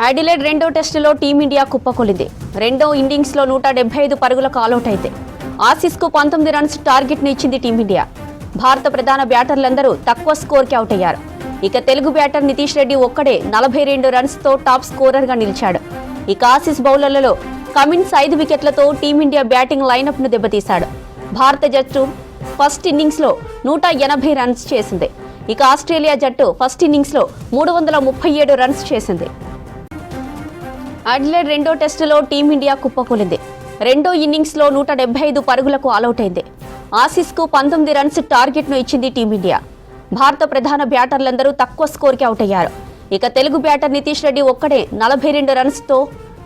అడిలెడ్ రెండో టెస్టులో టీమిండియా కుప్పకూలింది. రెండో ఇన్నింగ్స్లో 175 పరుగులకు ఆలౌట్ అయితే ఆసీస్కు 19 రన్స్ టార్గెట్ను ఇచ్చింది టీమిండియా. భారత ప్రధాన బ్యాటర్లందరూ తక్కువ స్కోర్కి అవుట్ అయ్యారు. ఇక తెలుగు బ్యాటర్ నితీష్ రెడ్డి ఒక్కడే 42 రన్స్తో టాప్ స్కోరర్గా నిలిచాడు. ఇక ఆసీస్ బౌలర్లలో కమిన్స్ 5 వికెట్లతో టీమిండియా బ్యాటింగ్ లైనప్ను దెబ్బతీశాడు. భారత జట్టు ఫస్ట్ ఇన్నింగ్స్లో 180 రన్స్ చేసింది. ఇక ఆస్ట్రేలియా జట్టు ఫస్ట్ ఇన్నింగ్స్లో 337 రన్స్ చేసింది. అడిలెడ్ రెండో టెస్టులో టీమిండియా కుప్పకూలింది. రెండో ఇన్నింగ్స్లో 175 పరుగులకు ఆలౌట్ అయింది. ఆసీస్కు 19 రన్స్ టార్గెట్ను ఇచ్చింది టీమిండియా. భారత ప్రధాన బ్యాటర్లందరూ తక్కువ స్కోర్కి అవుట్ అయ్యారు. ఇక తెలుగు బ్యాటర్ నితీష్ రెడ్డి ఒక్కడే 42 రన్స్తో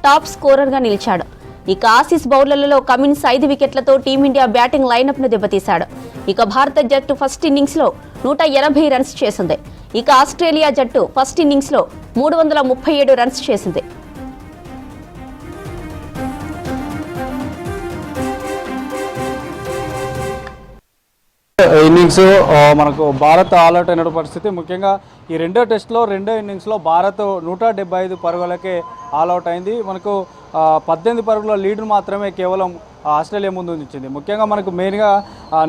టాప్ స్కోరర్గా నిలిచాడు. ఇక ఆసీస్ బౌలర్లలో కమిన్స్ 5 వికెట్లతో టీమిండియా బ్యాటింగ్ లైనప్ను దెబ్బతీశాడు. ఇక భారత జట్టు ఫస్ట్ ఇన్నింగ్స్లో 180 రన్స్ చేసింది. ఇక ఆస్ట్రేలియా జట్టు ఫస్ట్ ఇన్నింగ్స్లో 337 రన్స్ చేసింది. ఇన్నింగ్స్ మనకు భారత్ ఆల్అౌట్ అయిన పరిస్థితి. ముఖ్యంగా ఈ రెండో టెస్ట్లో రెండో ఇన్నింగ్స్లో భారత్ 175 పరుగులకే ఆల్అౌట్ అయింది. మనకు 18 పరుగుల లీడ్ను మాత్రమే కేవలం ఆస్ట్రేలియా ముందు ఉంచింది. ముఖ్యంగా మనకు మెయిన్గా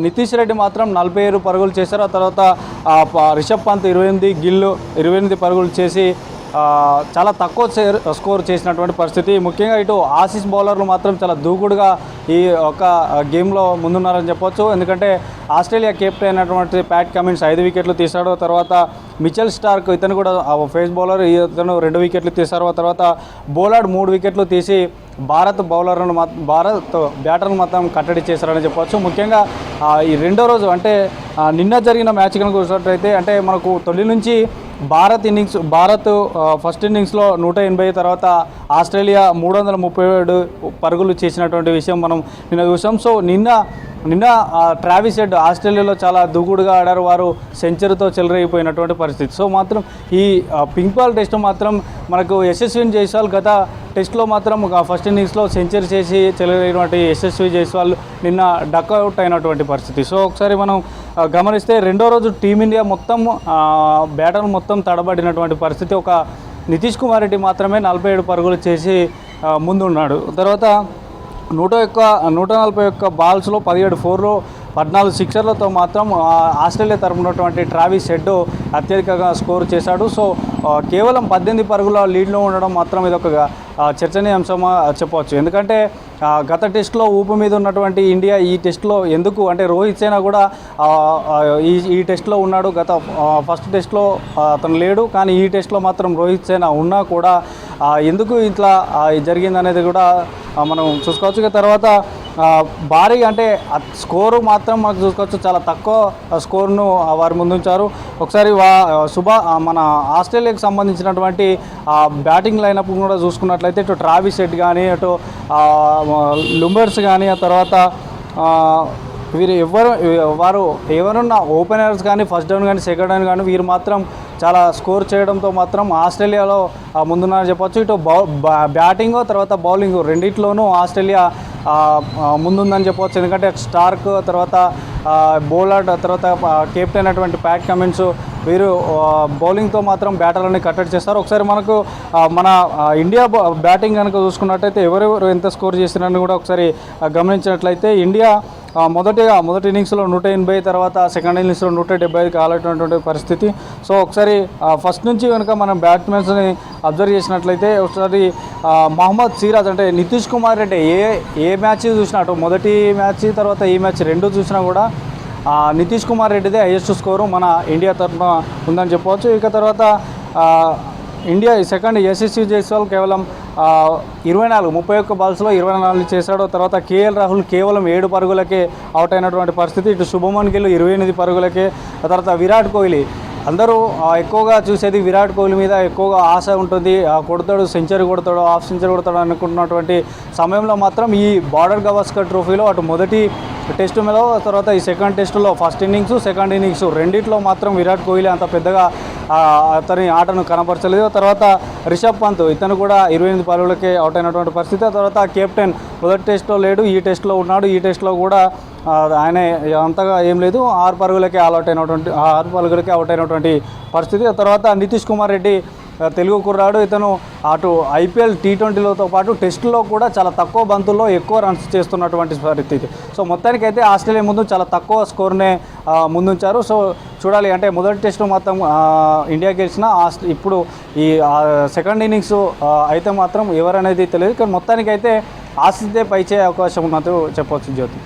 నితీష్ రెడ్డి మాత్రం 47 పరుగులు చేశారు. ఆ తర్వాత రిషబ్ పంత్ 28, గిల్ 28 పరుగులు చేసి చాలా తక్కువ స్కోర్ చేసినటువంటి పరిస్థితి. ముఖ్యంగా ఇటు ఆసీస్ బౌలర్లు మాత్రం చాలా దూకుడుగా ఈ ఒక గేమ్లో ముందున్నారని చెప్పొచ్చు. ఎందుకంటే ఆస్ట్రేలియా కెప్టెన్ అయినటువంటి ప్యాట్ కమిన్స్ 5 వికెట్లు తీశాడు. తర్వాత మిచెల్ స్టార్క్ ఇతను కూడా ఫేస్ బౌలర్, ఇతను 2 వికెట్లు తీశారు. ఆ తర్వాత బోలార్డ్ 3 వికెట్లు తీసి భారత్ బ్యాటర్ను మొత్తం కట్టడి చేశారని చెప్పొచ్చు. ముఖ్యంగా ఈ రెండో రోజు అంటే నిన్న జరిగిన మ్యాచ్ కనుక చూసినట్లయితే అంటే మనకు తొలి నుంచి భారత్ ఫస్ట్ ఇన్నింగ్స్లో 180, తర్వాత ఆస్ట్రేలియా 337 పరుగులు చేసినటువంటి విషయం మనం నిన్న చూసాం. సో నిన్న ట్రావిస్ హెడ్ ఆస్ట్రేలియాలో చాలా దూకుడుగా ఆడారు. వారు సెంచరీతో చెలరేగిపోయినటువంటి పరిస్థితి. సో మాత్రం ఈ పింక్ బాల్ టెస్ట్ మాత్రం మనకు యశస్విని జైస్వాల్ గత టెస్ట్లో మాత్రం ఫస్ట్ ఇన్నింగ్స్లో సెంచరీ చేసి చెలరేగినటువంటి యశస్వి జైస్వాల్ నిన్న డక్అవుట్ అయినటువంటి పరిస్థితి. సో ఒకసారి మనం గమనిస్తే రెండో రోజు టీమిండియా మొత్తం బ్యాటర్ మొత్తం తడబడినటువంటి పరిస్థితి. ఒక నితీష్ కుమార్ రెడ్డి మాత్రమే 47 పరుగులు చేసి ముందున్నాడు. తర్వాత 141 బాల్స్లో 17 4లు 14 సిక్సర్లతో మాత్రం ఆస్ట్రేలియా తరపునటువంటి ట్రావిస్ హెడ్ అత్యధికంగా స్కోర్ చేశాడు. సో కేవలం 18 పరుగుల లీడ్లో ఉండడం మాత్రం ఇదొక చర్చనీయాంశం చెప్పవచ్చు. ఎందుకంటే గత టెస్ట్లో ఊపు మీద ఉన్నటువంటి ఇండియా ఈ టెస్ట్లో ఎందుకు అంటే రోహిత్ సేన కూడా ఈ టెస్ట్లో ఉన్నాడు. గత ఫస్ట్ టెస్ట్లో అతను లేడు, కానీ ఈ టెస్ట్లో మాత్రం రోహిత్ సేన ఉన్నా కూడా ఎందుకు ఇట్లా జరిగిందనేది కూడా మనం చూసుకోవచ్చు. ఇక తర్వాత భారీ అంటే స్కోరు మాత్రం మనకు చూసుకోవచ్చు, చాలా తక్కువ స్కోర్ను వారి ముందుంచారు. ఒకసారి మన ఆస్ట్రేలియాకి సంబంధించినటువంటి బ్యాటింగ్ లైనప్ కూడా చూసుకున్నట్లయితే ఇటు ట్రావిస్ హెడ్ కానీ అటు లుంబర్స్ కానీ ఆ తర్వాత వారు ఎవరున్న ఓపెనర్స్ కానీ ఫస్ట్ డౌన్ కానీ సెకండ్ డౌన్ కానీ వీరు మాత్రం చాలా స్కోర్ చేయడంతో మాత్రం ఆస్ట్రేలియాలో ముందున్నారని చెప్పొచ్చు. ఇటు బ్యాటింగ్ తర్వాత బౌలింగ్ రెండిట్లోనూ ఆస్ట్రేలియా ముందుందని చెప్పవచ్చు. ఎందుకంటే స్టార్క్ తర్వాత బౌలర్డ్ తర్వాత కెప్టెన్ అయినటువంటి ప్యాట్ కమిన్స్ వీరు బౌలింగ్తో మాత్రం బ్యాటర్లని కట్టడి చేస్తారు. ఒకసారి మనకు మన ఇండియా బ్యాటింగ్ కనుక చూసుకున్నట్టయితే ఎవరెవరు ఎంత స్కోర్ చేసినారని కూడా ఒకసారి గమనించినట్లయితే ఇండియా మొదటి ఇన్నింగ్స్లో 180, తర్వాత సెకండ్ ఇన్నింగ్స్లో 175కి ఆలైనటువంటి పరిస్థితి. సో ఒకసారి ఫస్ట్ నుంచి కనుక మనం బ్యాట్స్మెన్స్ని అబ్జర్వ్ చేసినట్లయితే ఒకసారి మహమ్మద్ సిరాజ్ అంటే నితీష్ కుమార్ రెడ్డి ఏ మ్యాచ్ చూసినా అటు మొదటి మ్యాచ్ తర్వాత ఈ మ్యాచ్ రెండు చూసినా కూడా నితీష్ కుమార్ రెడ్డిదే హైయెస్ట్ స్కోరు మన ఇండియా తరఫున ఉందని చెప్పవచ్చు. ఇక తర్వాత ఇండియా సెకండ్ యశస్వి జైస్వాల్ కేవలం 31 బాల్స్లో 24 చేశాడు. తర్వాత కేఎల్ రాహుల్ కేవలం 7 పరుగులకే అవుట్ అయినటువంటి పరిస్థితి. ఇటు శుభమన్ గిల్ 28 పరుగులకే. ఆ తర్వాత విరాట్ కోహ్లీ అందరూ ఎక్కువగా చూసేది విరాట్ కోహ్లీ మీద ఎక్కువగా ఆశ ఉంటుంది. కొడతాడు, సెంచరీ కొడతాడు, హాఫ్ సెంచరీ కొడతాడు అనుకుంటున్నటువంటి సమయంలో మాత్రం ఈ బార్డర్ గవాస్కర్ ట్రోఫీలో అటు మొదటి టెస్ట్ మీద తర్వాత ఈ సెకండ్ టెస్టులో ఫస్ట్ ఇన్నింగ్స్ సెకండ్ ఇన్నింగ్స్ రెండిట్లో మాత్రం విరాట్ కోహ్లీ అంత పెద్దగా అతని ఆటను కనపరచలేదు. తర్వాత రిషబ్ పంత్ ఇతను కూడా 28 పరుగులకే అవుట్ అయినటువంటి పరిస్థితి. ఆ తర్వాత కెప్టెన్ మొదటి టెస్ట్లో లేడు, ఈ టెస్ట్లో ఉన్నాడు. ఈ టెస్ట్లో కూడా ఆయన అంతగా ఏం లేదు, 6 పరుగులకే అవుట్ అయినటువంటి పరిస్థితి. ఆ తర్వాత నితీష్ కుమార్ రెడ్డి తెలుగు కుర్రాడు. ఇతను అటు ఐపీఎల్ T20లతో పాటు టెస్టులో కూడా చాలా తక్కువ బంతుల్లో ఎక్కువ రన్స్ చేస్తున్నటువంటి పరిస్థితి. సో మొత్తానికైతే ఆస్ట్రేలియా ముందు చాలా తక్కువ స్కోర్నే ముందుంచారు. సో చూడాలి, అంటే మొదటి టెస్టు మొత్తం ఇండియా గెలిచినా ఇప్పుడు ఈ సెకండ్ ఇన్నింగ్స్ అయితే మాత్రం ఎవరనేది తెలియదు. కానీ మొత్తానికైతే ఆస్ట్రేలియా పైచే అవకాశం ఉన్నట్టు చెప్పవచ్చు జ్యోతి.